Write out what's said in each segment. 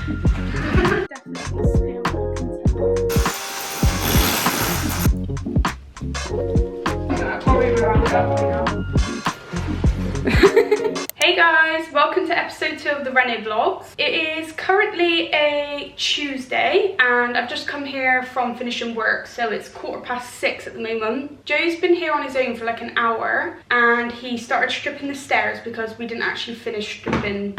Hey guys, welcome to episode 2 of the Reno vlogs. It is currently a Tuesday and I've just come here from finishing work, so it's 6:15 at the moment. Joe's been here on his own for like an hour and he started stripping the stairs because we didn't actually finish stripping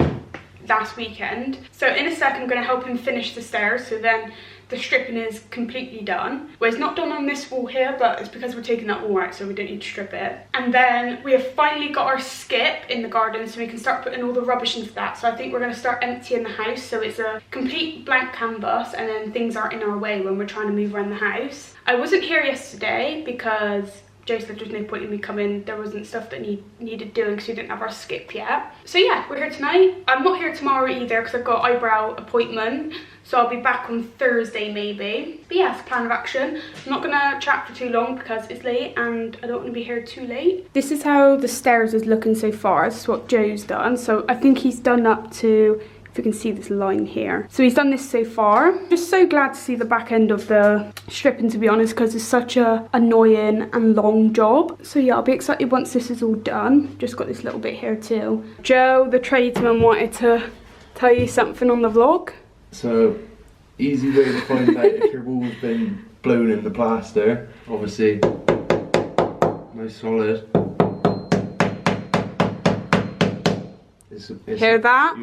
last weekend. So in a sec I'm going to help him finish the stairs, so then the stripping is completely done. Well, it's not done on this wall here, but it's because we're taking that wall out, so we don't need to strip it. And then we have finally got our skip in the garden, so we can start putting all the rubbish into that. So I think we're going to start emptying the house, so it's a complete blank canvas, and then things aren't in our way when we're trying to move around the house. I wasn't here yesterday because Joe said there's no point in me coming. There wasn't stuff that needed doing because we didn't have our skip yet. So yeah, we're here tonight. I'm not here tomorrow either because I've got eyebrow appointment. So I'll be back on Thursday maybe. But yeah, it's a plan of action. I'm not gonna chat for too long because it's late and I don't want to be here too late. This is how the stairs is looking so far. This is what Joe's done. So I think he's done up to, if you can see this line here. So he's done this so far. Just so glad to see the back end of the stripping, to be honest, because it's such a annoying and long job. So yeah, I'll be excited once this is all done. Just got this little bit here too. Joe, the tradesman, wanted to tell you something on the vlog. So, easy way to find out if your wall's been blown in the plaster. Obviously, nice solid. Hear that?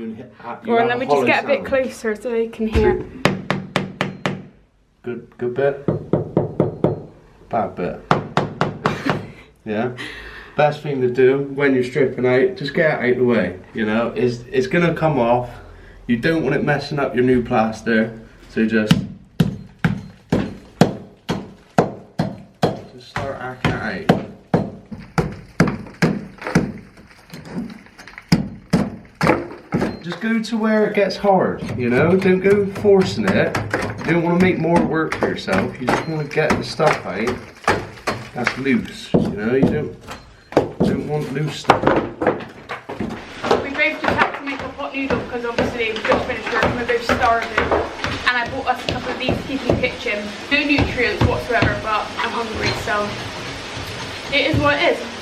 Or let me just get a bit closer so you can hear. Good bit. Bad bit. Yeah. Best thing to do when you're stripping out, just get it out of the way. You know, it's gonna come off. You don't want it messing up your new plaster, so just start arcing it out. Just go to where it gets hard, you know? Don't go forcing it. You don't want to make more work for yourself. You just want to get the stuff out that's loose, you know? You don't want loose stuff. We both just had to make a hot noodle because obviously we just finished work and we're both starving. And I bought us a couple of these to keep in the kitchen. No nutrients whatsoever, but I'm hungry, so it is what it is.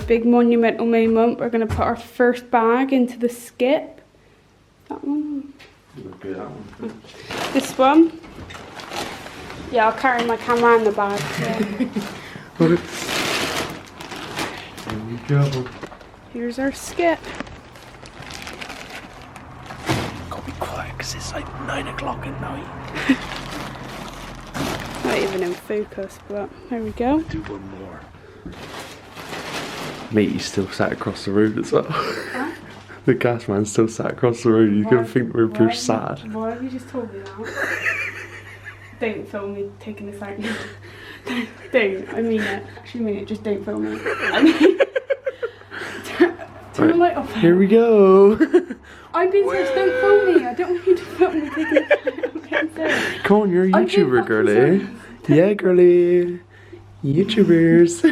big monumental moment. We're going to put our first bag into the skip. That one. Okay, that one. This one. Yeah, I'll carry my camera in the bag. Yeah. Here's our skip. because it's like 9 o'clock at night. Not even in focus, but there we go. Do one more. Mate, he's still sat across the road as well. Huh? The gas man's still sat across the road. He's going to think we're sad. Why have you just told me that? Don't film me taking this out now. Don't. I mean it. Actually mean it. Just don't film me. I mean, turn the light off. Here we go. I'm being serious. Don't film me. I don't want you to film me taking this out. I'm being serious. Come on, you're a YouTuber, girly. Yeah, girly. YouTubers.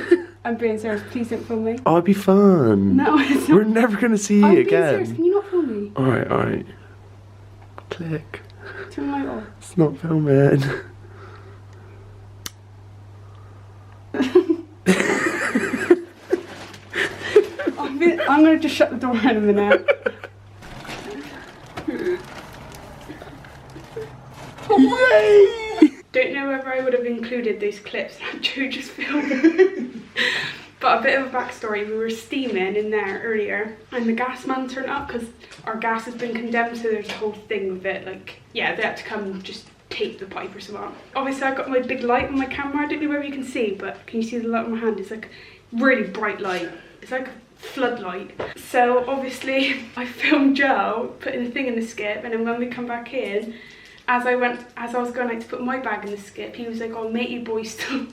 I'm being serious. Please don't film me. Oh, it'd be fun. No, it's not. We're never going to see you again. Serious. Can you not film me? Alright, alright. Click. Turn the light off. It's not filming. I'm going to just shut the door in a minute. Yay! Don't know whether I would have included those clips that Joe just filmed. But a bit of a backstory, we were steaming in there earlier and the gas man turned up because our gas has been condemned, so there's a whole thing with it, like, yeah, they had to come and just tape the pipe or something. Obviously I got my big light on my camera, I don't know whether you can see, but can you see the light on my hand? It's like really bright light. It's like a floodlight. So obviously I filmed Joe putting the thing in the skip, and then when we come back in, as I was going out to put my bag in the skip, he was like, oh matey boy still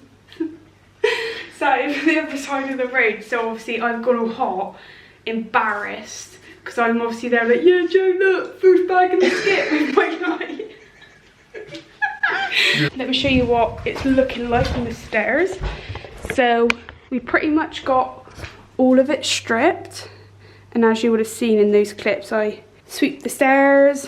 sat over the other side of the road. So obviously I've got all hot, embarrassed, because I'm obviously there like, yeah Joe, look, first bag in the skip with my light. Let me show you what it's looking like on the stairs. So we pretty much got all of it stripped, and as you would have seen in those clips, I sweep the stairs.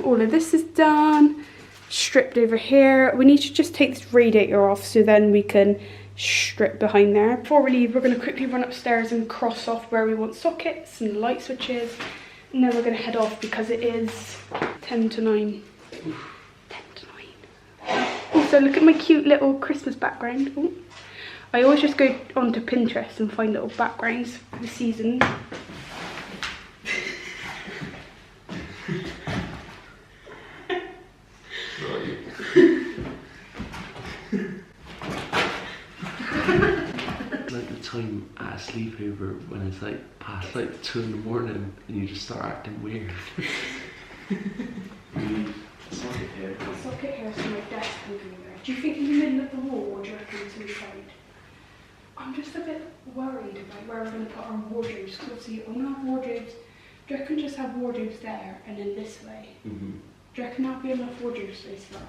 All of this is done, stripped over here. We need to just take this radiator off so then we can strip behind there. Before we leave, we're going to quickly run upstairs and cross off where we want sockets and light switches, and then we're going to head off because it is 10 to 9. 10 to 9. Also, look at my cute little Christmas background. Ooh. I always just go onto Pinterest and find little backgrounds for the season. Like the time at a sleepover when it's like past like 2 in the morning and you just start acting weird. Socket here. Socket here so my desk can go there. Do you think in the middle of the wall or do you reckon to the side? I'm just a bit worried about where we're going to put our wardrobes, because obviously I'm going to have wardrobes. Do you reckon just have wardrobes there and then this way? Mm-hmm. Do you reckon that'll be enough wardrobe space for us?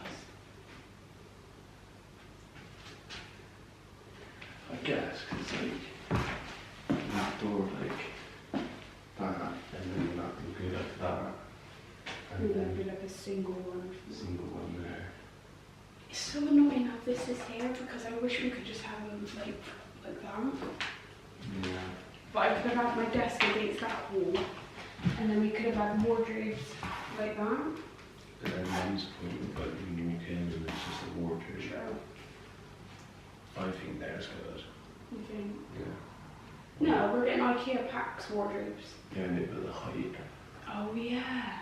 I guess, because like that door like that, and then that would be like that, and then then be like a single one. there. It's so annoying how this is here, because I wish we could just have them like that. Yeah. But I could have had my desk against that wall, and then we could have had wardrobes like that. And then one's point, but when you walk in and it's just a wardrobe. Sure. I think there's good. You think? Yeah. No, we're getting IKEA Pax wardrobes. Yeah, and it with the height. Oh yeah.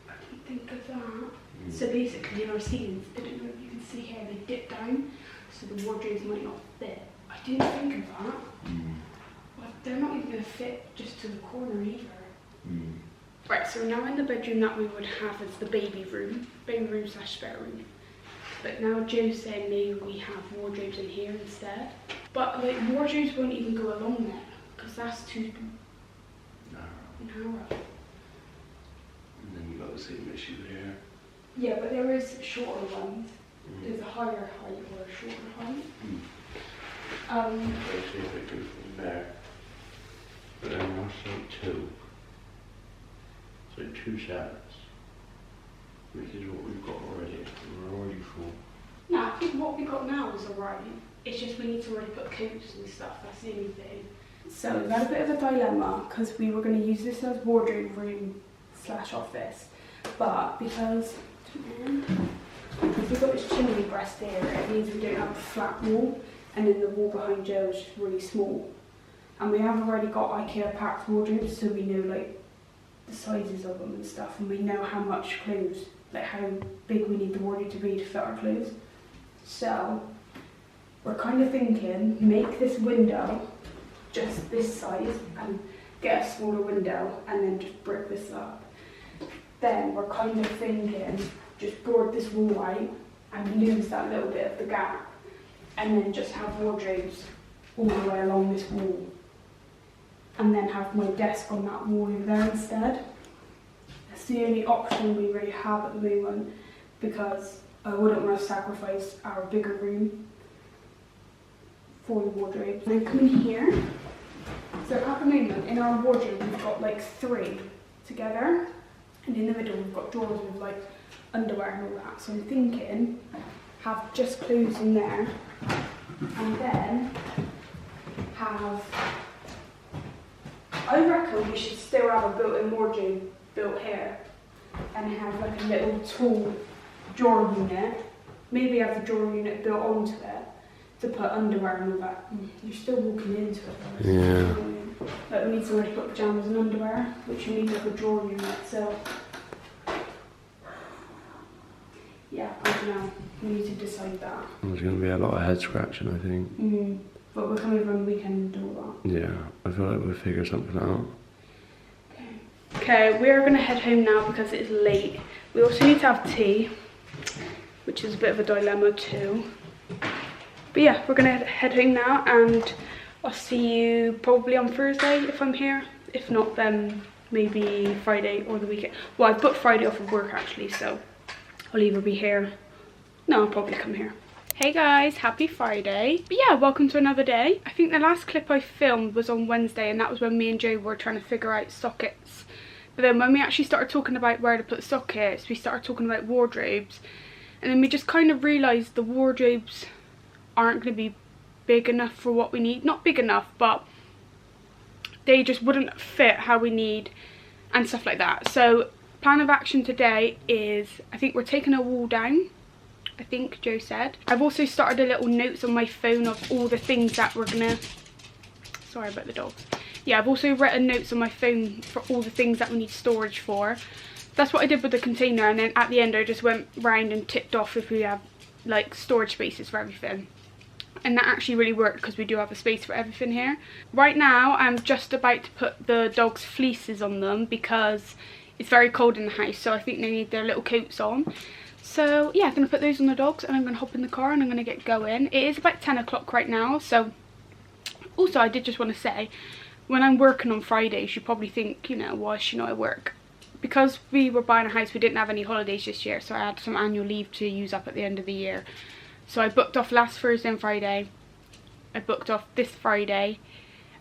I didn't think of that. So basically in our ceilings, I don't know if you can see here, they dip down, so the wardrobes might not fit. I didn't think of that. Well, they're not even going to fit just to the corner either. Right, so we're now in the bedroom that we would have as the baby room / spare room. But now Joe's saying maybe we have wardrobes in here instead. But like wardrobes won't even go along there, because that's too narrow. And then you got the same issue here. Yeah, but there is shorter ones. There's a higher height or a shorter height. Actually, if I go from there, but then that's like 2. So 2 sets, which is what we've got already. We're already full. No, I think what we got now is alright. It's just we need to already put coats and stuff, that's the only thing. So we've had a bit of a dilemma, because we were going to use this as wardrobe room / office. But because we've got this chimney breast here, it means we don't have a flat wall, and then the wall behind Joe is just really small. And we have already got IKEA Pax wardrobes, so we know like the sizes of them and stuff, and we know how much clothes, like how big we need the wardrobe to be to fit our clothes. So we're kind of thinking, make this window just this size and get a smaller window and then just brick this up. Then we're kind of thinking, just board this wall out and lose that little bit of the gap, and then just have wardrobes all the way along this wall, and then have my desk on that wall over there instead. That's the only option we really have at the moment, because I wouldn't want to sacrifice our bigger room for the wardrobes. And then come in here. So at the moment in our wardrobe we've got like 3 together, and in the middle we've got drawers with like underwear and all that. So I'm thinking have just clothes in there, and then have, I reckon we should still have a built-in wardrobe built here, and have like a little tall drawer unit. Maybe have the drawer unit built onto it to put underwear and all that. You're still walking into it though. Yeah. Like we need somewhere to put pyjamas and underwear, which you need like a drawer unit, so yeah, I don't know. We need to decide that. There's going to be a lot of head scratching, I think. But we're coming from the weekend and all that. Yeah, I feel like we'll figure something out. Okay, we're going to head home now because it's late. We also need to have tea, which is a bit of a dilemma too. But yeah, we're going to head home now, and I'll see you probably on Thursday if I'm here. If not, then maybe Friday or the weekend. Well, I've booked Friday off of work actually, so I'll either be here. No, I'll probably come here. Hey guys, happy Friday. But yeah, welcome to another day. I think the last clip I filmed was on Wednesday, and that was when me and Joe were trying to figure out sockets. But then when we actually started talking about where to put sockets, we started talking about wardrobes, and then we just kind of realised the wardrobes aren't going to be big enough for what we need. Not big enough, but they just wouldn't fit how we need and stuff like that. So plan of action today is, I think we're taking a wall down, I think Joe said. I've also started a little notes on my phone of all the things that we're gonna, sorry about the dogs. Yeah, I've also written notes on my phone for all the things that we need storage for. That's what I did with the container, and then at the end I just went round and ticked off if we have like storage spaces for everything. And that actually really worked because we do have a space for everything here. Right now I'm just about to put the dogs' fleeces on them because it's very cold in the house, so I think they need their little coats on. So yeah, I'm going to put those on the dogs, and I'm going to hop in the car and I'm going to get going. It is about 10 o'clock right now, so also I did just want to say, when I'm working on Fridays, you probably think, you know, why should I work? Because we were buying a house, we didn't have any holidays this year, so I had some annual leave to use up at the end of the year. So I booked off last Thursday and Friday, I booked off this Friday,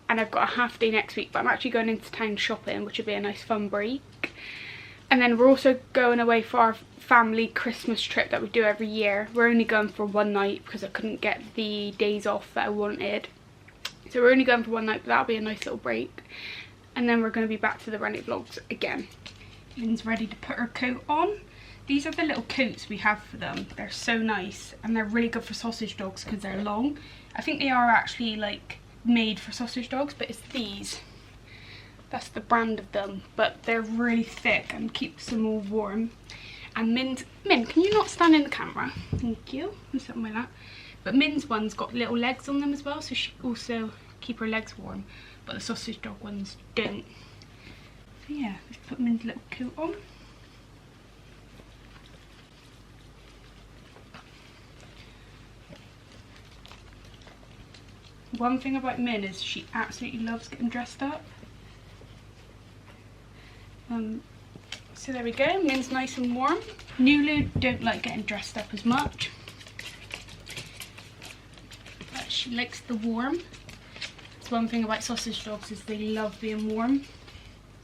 and I've got a half day next week, but I'm actually going into town shopping, which would be a nice fun break. And then we're also going away for our family Christmas trip that we do every year. We're only going for one night because I couldn't get the days off that I wanted. So we're only going for one night, but that'll be a nice little break. And then we're going to be back to the Rennie vlogs again. Lynn's ready to put her coat on. These are the little coats we have for them. They're so nice, and they're really good for sausage dogs because they're long. I think they are actually like made for sausage dogs, but it's these. That's the brand of them, but they're really thick and keeps them all warm. And Min, can you not stand in the camera? Thank you. And something like that. But Min's one's got little legs on them as well, so she also keep her legs warm. But the sausage dog ones don't. So yeah, let's put Min's little coat on. One thing about Min is she absolutely loves getting dressed up. So there we go, Min's nice and warm. Nulu don't like getting dressed up as much, but she likes the warm. That's one thing about sausage dogs, is they love being warm.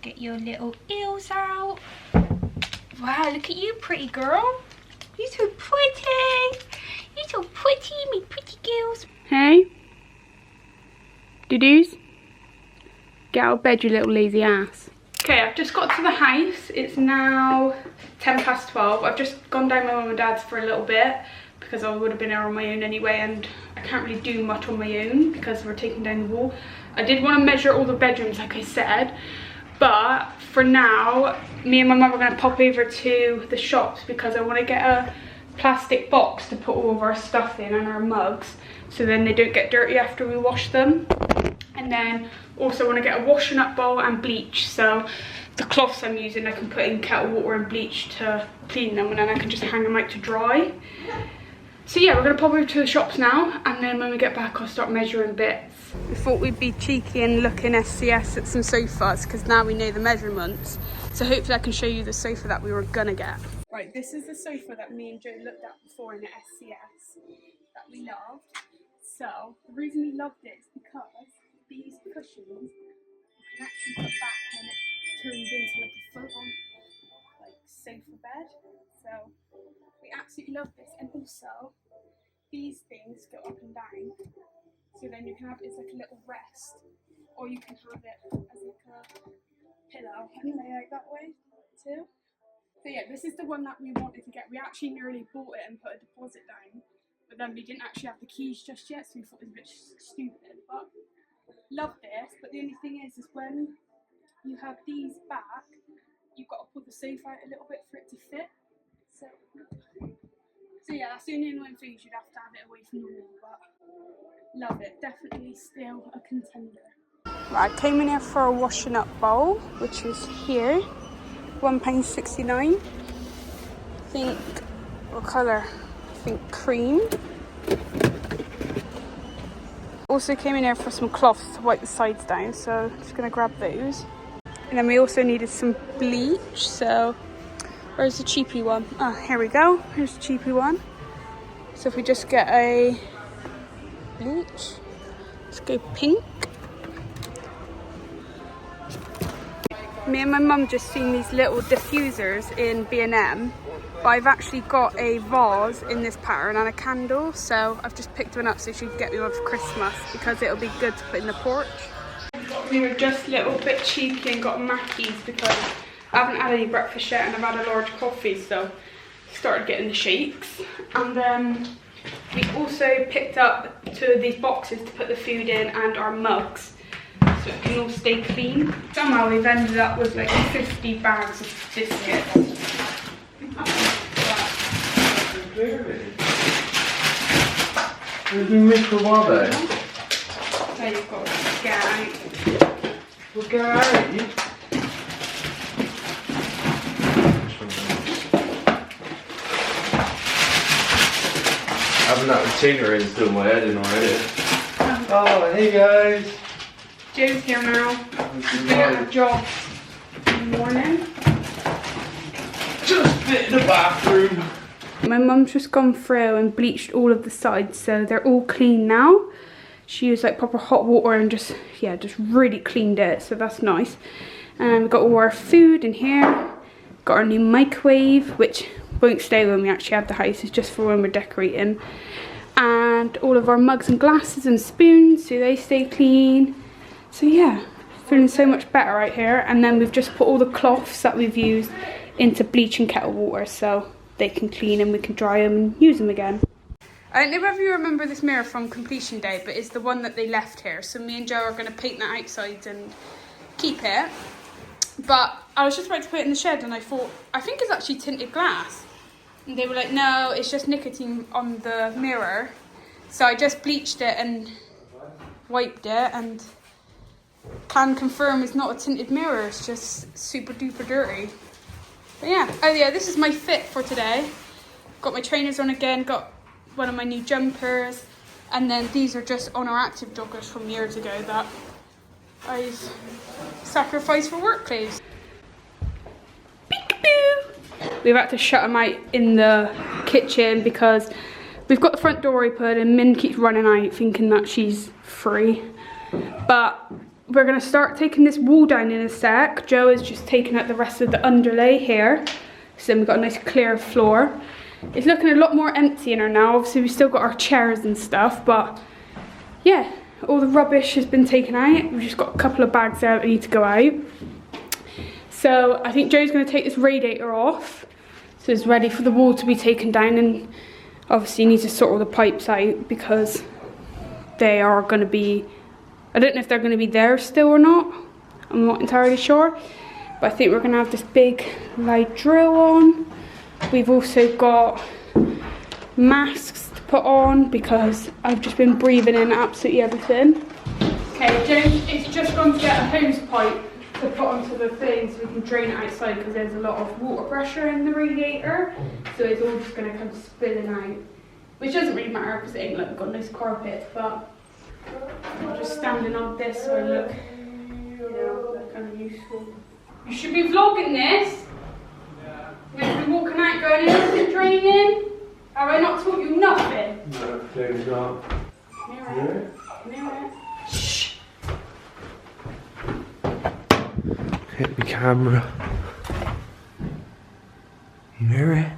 Get your little ears out. Wow, look at you, pretty girl. You're so pretty. You're so pretty, me pretty girls. Hey, doo-doos. Get out of bed, you little lazy ass. Okay, I've just got to the house. It's now 12:10. I've just gone down my mum and dad's for a little bit because I would have been there on my own anyway, and I can't really do much on my own because we're taking down the wall. I did want to measure all the bedrooms like I said, But for now, me and my mum are going to pop over to the shops because I want to get a plastic box to put all of our stuff in and our mugs, so then they don't get dirty after we wash them. And then also want to get a washing up bowl and bleach, so the cloths I'm using I can put in kettle water and bleach to clean them, and then I can just hang them out to dry. So yeah, we're going to pop over to the shops now, and then when we get back I'll start measuring bits. We thought we'd be cheeky and look in SCS at some sofas because now we know the measurements, so hopefully I can show you the sofa that we were gonna get. Right, this is the sofa that me and Joe looked at before in the SCS that we loved. So the reason we loved it is because these cushions you can actually put back and it turns into like a full-on like sofa bed. So we absolutely love this, and also these things go up and down, so then you can have it as like a little rest, or you can have it as like a pillow and lay out that way too. So yeah, this is the one that we wanted to get. We actually nearly bought it and put a deposit down, but then we didn't actually have the keys just yet, so we thought it was a bit stupid. But love this. But the only thing is when you have these back, you've got to pull the sofa out a little bit for it to fit. So yeah, that's the only annoying thing, you'd have to have it away from the wall, but love it. Definitely still a contender. Right, I came in here for a washing up bowl, which is here. £1.69. I think, what colour? I think cream. Also came in here for some cloths to wipe the sides down, so I'm just going to grab those. And then we also needed some bleach, so where's the cheapy one? Oh, here we go. Here's the cheapy one. So if we just get a bleach, let's go pink. Me and my mum just seen these little diffusers in B&M, but I've actually got a vase in this pattern and a candle, so I've just picked one up so she can get me one for Christmas because it'll be good to put in the porch. We were just a little bit cheeky and got Mackey's because I haven't had any breakfast yet and I've had a large coffee, so started getting the shakes. And then we also picked up 2 of these boxes to put the food in and our mugs, so it can all stay clean. Somehow we've ended up with like 50 bags of biscuits. Did you miss the water? So you've got to get out. Well, get out. Having that retainer in still in my head already. Oh, hey guys. Joe's here now. She's been at her job in the morning. Just bit in the bathroom. My mum's just gone through and bleached all of the sides, so they're all clean now. She used like proper hot water and just really cleaned it, so that's nice. And we've got all our food in here. Got our new microwave, which won't stay when we actually have the house, it's just for when we're decorating. And all of our mugs and glasses and spoons, so they stay clean. So yeah, feeling so much better right here. And then we've just put all the cloths that we've used into bleach and kettle water, so they can clean and we can dry them and use them again. I don't know whether you remember this mirror from completion day, but it's the one that they left here. So me and Joe are going to paint that outside and keep it. But I was just about to put it in the shed and I thought, I think it's actually tinted glass. And they were like, no, it's just nicotine on the mirror. So I just bleached it and wiped it and can confirm it's not a tinted mirror. It's just super duper dirty. But yeah, oh yeah, this is my fit for today. Got my trainers on again, got one of my new jumpers, and then these are just On Our Active joggers from years ago that I've sacrificed for work clothes. Peek-a-boo! We've had to shut them out in the kitchen because we've got the front door open and Min keeps running out thinking that she's free. But we're going to start taking this wall down in a sec. Joe is just taking out the rest of the underlay here. So then we've got a nice clear floor. It's looking a lot more empty in here now. Obviously we've still got our chairs and stuff, but yeah, all the rubbish has been taken out. We've just got a couple of bags there that need to go out. So I think Joe's going to take this radiator off, so it's ready for the wall to be taken down, and obviously needs to sort all the pipes out because they are going to be, I don't know if they're going to be there still or not. I'm not entirely sure. But I think we're going to have this big light drill on. We've also got masks to put on because I've just been breathing in absolutely everything. Okay, James is just going to get a hose pipe to put onto the thing so we can drain it outside because there's a lot of water pressure in the radiator. So it's all just going to come spilling out. Which doesn't really matter because it ain't like we've got nice carpet, but I'm just standing on this so I look, you know, like kind of useful. You should be vlogging this. Yeah. We should be walking out going, is it draining? Have I not taught you nothing? No, clearly not. Mirror. Mirror. Shh. Hit the camera. Mirror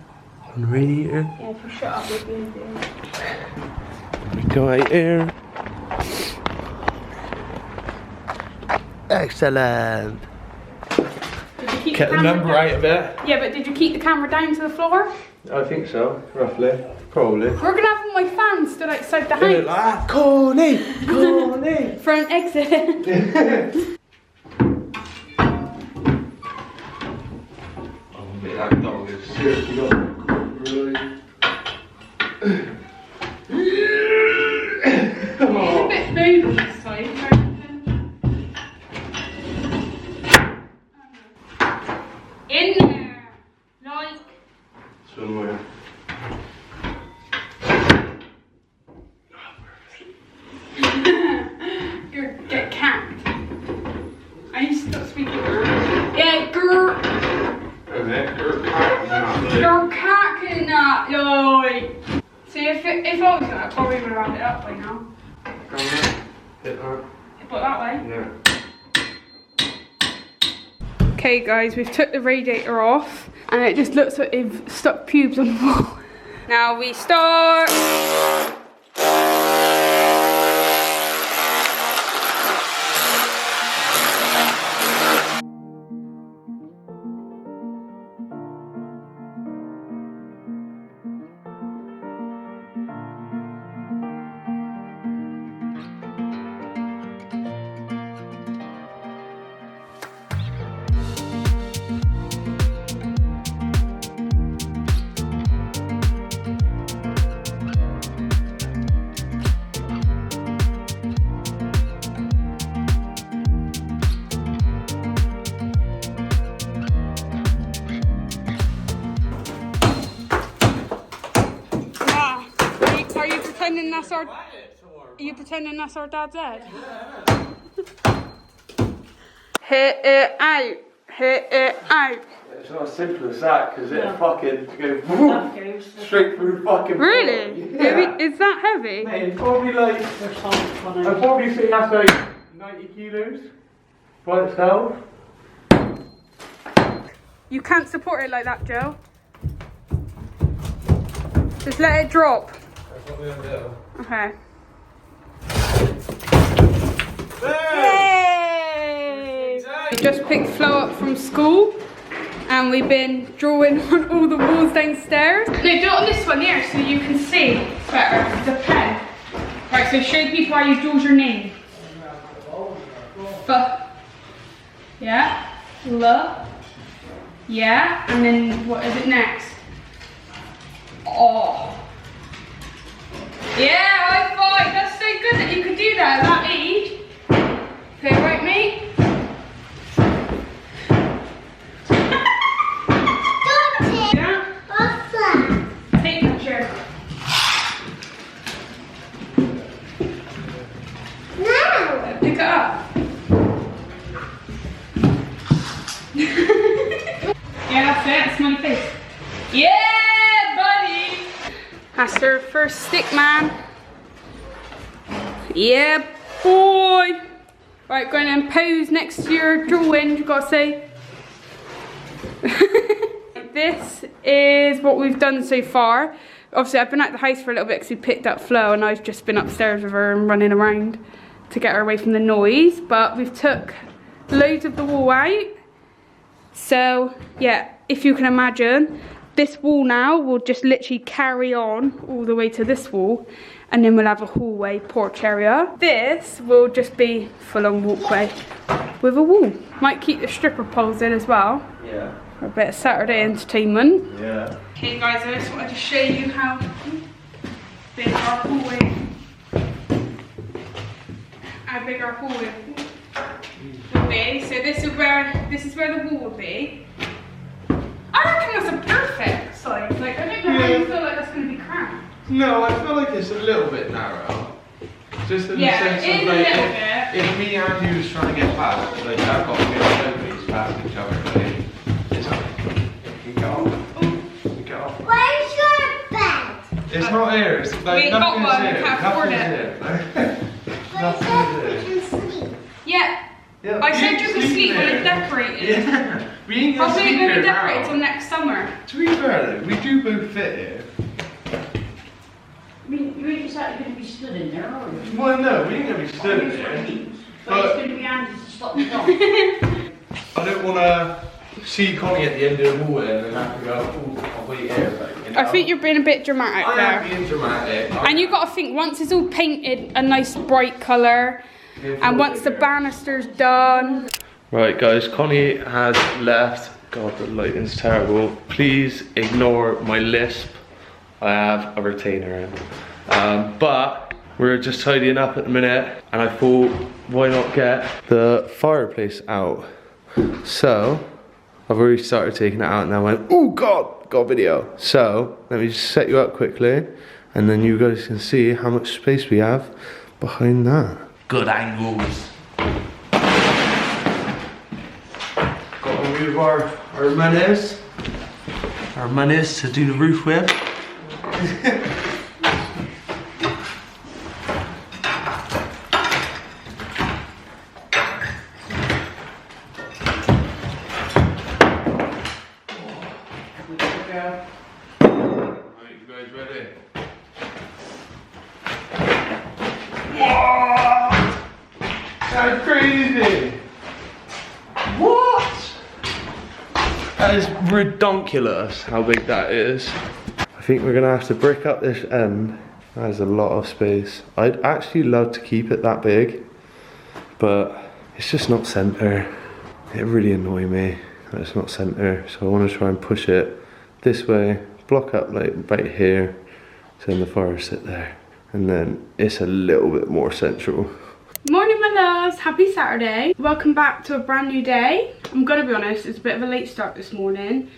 on the radiator. Yeah, if you shut up, we'll be in there. We go right here. Excellent. Did you keep Get the number right of it. Yeah, but did you keep the camera down to the floor? I think so, roughly. Probably. We're gonna have all my fans stood outside the house. Like, Corny! Corny! For an exit. Oh, mate, that dog is seriously got really. It's a bit booby this side. In there, like somewhere. You're get capped. I need to stop speaking. Yeah, grr. You're cacking that, yoy. See, if I was gonna, I probably would have rounded it up by now. Come here. Hit that. Put that way. Yeah. Okay guys, we've took the radiator off and it just looks like they've stuck pubes on the wall. Now we start. Are you pretending that's our dad's head? Yeah. Hit it out. Hit it out. It's not as simple as that because it fucking goes straight through fucking. Really? Yeah. Is that heavy? Mate, it's probably like. I probably think that's like 90 kilos by itself. You can't support it like that, Joe. Just let it drop. That's what we're gonna do. Okay. Yay! We just picked Flo up from school and we've been drawing on all the walls downstairs. No, do it on this one here so you can see better the pen. Right, so show people how you draw your name. Yeah. L. Yeah. And then what is it next? Oh. Yeah, high five. That's so good that you could do that at that age. Okay, right, mate? Yeah? Take that chair. No. Pick it up. Yeah, that's it. That's my face. Yeah, buddy. That's their first stick, man. Yeah, boy. Right, go and pose next to your drawing, you've got to say. This is what we've done so far. Obviously, I've been at the house for a little bit because we picked up Flo and I've just been upstairs with her and running around to get her away from the noise. But we've took loads of the wall out. So, yeah, if you can imagine, this wall now will just literally carry on all the way to this wall. and then we'll have a hallway porch area. This will just be full-on walkway with a wall. Might keep the stripper poles in as well. Yeah. For a bit of Saturday entertainment. Yeah. Okay guys, I just wanted to show you how big our hallway, will be. So this is where the wall will be. I reckon that's a perfect size. Like, I don't know how you feel like that's going to be cramped. No, I feel like it's a little bit narrow. Just in the sense of like, if me and you was trying to get past, like I've got to get nobody's past each other. Like, it's you go. You go. Where's your bed? It's not here. It's like we ain't got nothing's one, here. we can't afford Where's Yeah. Yeah, I said you could sleep when it's decorated. Yeah. We ain't gonna Probably sleep going to here decorate now. till next summer. To be fair though, we do both fit here. I mean, you ain't exactly going to be stood in there, are you? Well no, we ain't gonna be stood there. But it's going to be handy to stop the dog. I don't wanna see Connie at the end of the hall and then have to go, oh, I'll wait here. Like, you know? I think you're being a bit dramatic I there. am being dramatic. And you've got to think, once it's all painted a nice bright colour, and once the banister's done. Right guys, Connie has left. God, the lighting's terrible. Please ignore my lisp. I have a retainer in. But we're just tidying up at the minute, and I thought, why not get the fireplace out? So, I've already started taking it out and I went, oh God, got a video. So, let me just set you up quickly, and then you guys can see how much space we have behind that. Good angles. Got to move our monies to do the roof with. Right, you guys ready? Whoa! That's crazy! What? That is redonkulous how big that is. I think we're gonna have to brick up this end. That is a lot of space. I'd actually love to keep it that big, but it's just not centre. It really annoys me that it's not centre, so I want to try and push it this way, block up like right here, so then the fire sit there, and then it's a little bit more central. Morning my loves, happy Saturday. Welcome back to a brand new day. I'm gonna be honest, it's a bit of a late start this morning.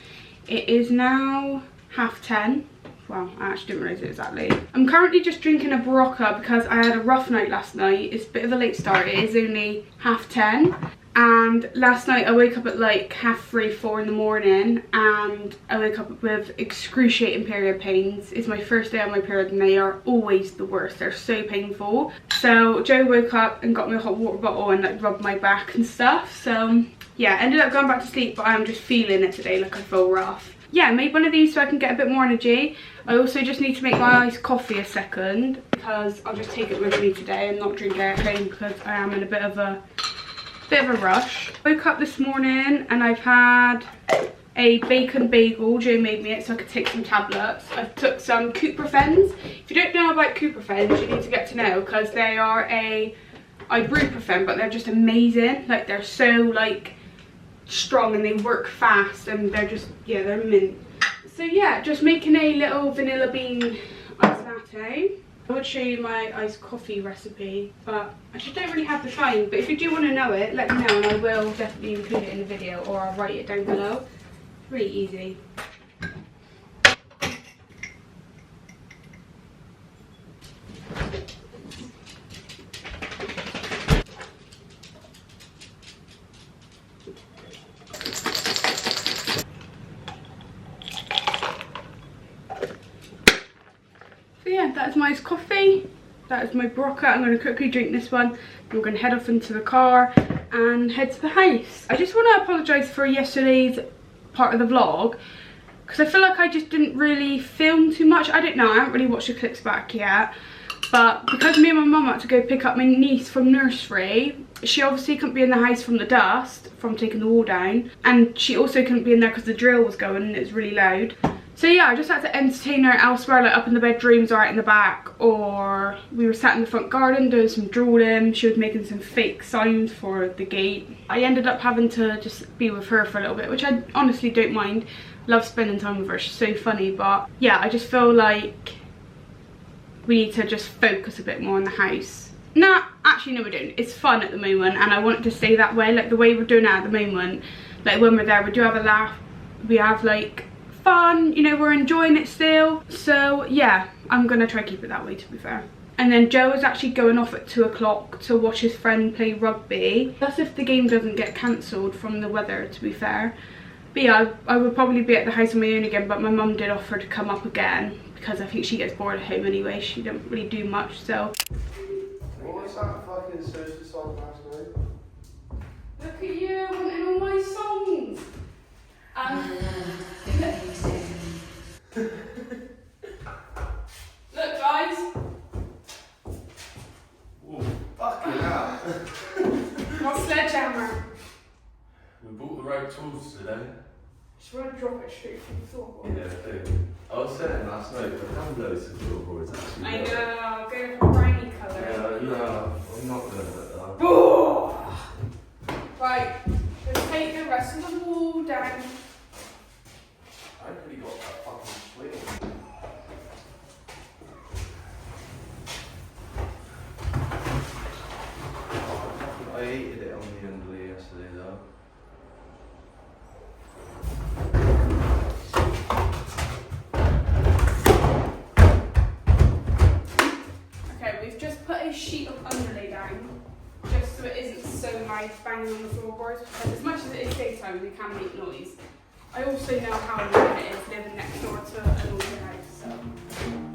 It is now 10:30. Well, I actually didn't realise it was that late. I'm currently just drinking a Barocca because I had a rough night last night. It's a bit of a late start, it is only 10:30. And last night I woke up at like 3:30, 4 in the morning, and I woke up with excruciating period pains. It's my first day on my period and they are always the worst. They're so painful. So Joe woke up and got me a hot water bottle and like rubbed my back and stuff. So yeah, ended up going back to sleep, but I'm just feeling it today, like I feel rough. Yeah, I made one of these so I can get a bit more energy. I also just need to make my iced coffee a second because I'll just take it with me today and not drink it at home because I am in a bit of a rush. Woke up this morning and I've had a bacon bagel. Joe made me it so I could take some tablets. I've took some Couperfens. If you don't know about Couperfens, you need to get to know because they are a ibuprofen, but they're just amazing. Like they're so like strong and they work fast and they're just, yeah, they're mint. So yeah, just making a little vanilla bean iced latte. I would show you my iced coffee recipe, but I just don't really have the time. But if you do want to know it, let me know and I will definitely include it in the video, or I'll write it down below. It's really easy. So yeah, that's my iced coffee. That is my Barocca. I'm going to quickly drink this one. I'm going to head off into the car and head to the house. I just want to apologise for yesterday's part of the vlog because I feel like I just didn't really film too much. I don't know, I haven't really watched the clips back yet. But because me and my mum had to go pick up my niece from nursery, she obviously couldn't be in the house from the dust, from taking the wall down. And she also couldn't be in there because the drill was going and it was really loud. So yeah, I just had to entertain her elsewhere, like up in the bedrooms or out in the back, or we were sat in the front garden doing some drawing. She was making some fake signs for the gate. I ended up having to just be with her for a little bit, which I honestly don't mind. Love spending time with her, she's so funny. But yeah, I just feel like we need to just focus a bit more on the house. Nah, actually no we don't. It's fun at the moment and I want it to stay that way, like the way we're doing it at the moment. Like when we're there, we do have a laugh, we have like fun, you know, we're enjoying it still. So yeah, I'm gonna try to keep it that way, to be fair. And then Joe is actually going off at 2 o'clock to watch his friend play rugby. That's if the game doesn't get cancelled from the weather, to be fair. But yeah, I would probably be at the house on my own again, but my mum did offer to come up again because I think she gets bored at home anyway. She don't really do much, so. What was that fucking social song last night? Look at you wanting all my songs. Look guys. Ooh, fucking hell. What's sledgehammer? We bought the right tools today. Just want to drop it straight from the floorboard. Yeah, I do. I was saying last night, but I have loads of floorboards actually. I know, go for brownie colour. Yeah, no, I'm not going to let that. Oh! Right, let's take the rest of the wall down. I really got that fucking swing. I hated it on the underlay yesterday though. Okay, we've just put a sheet of underlay down, just so it isn't so loud banging on the floorboards, because as much as it is daytime, we can make noise. I also know how annoying it is living next door to a noisy house, so.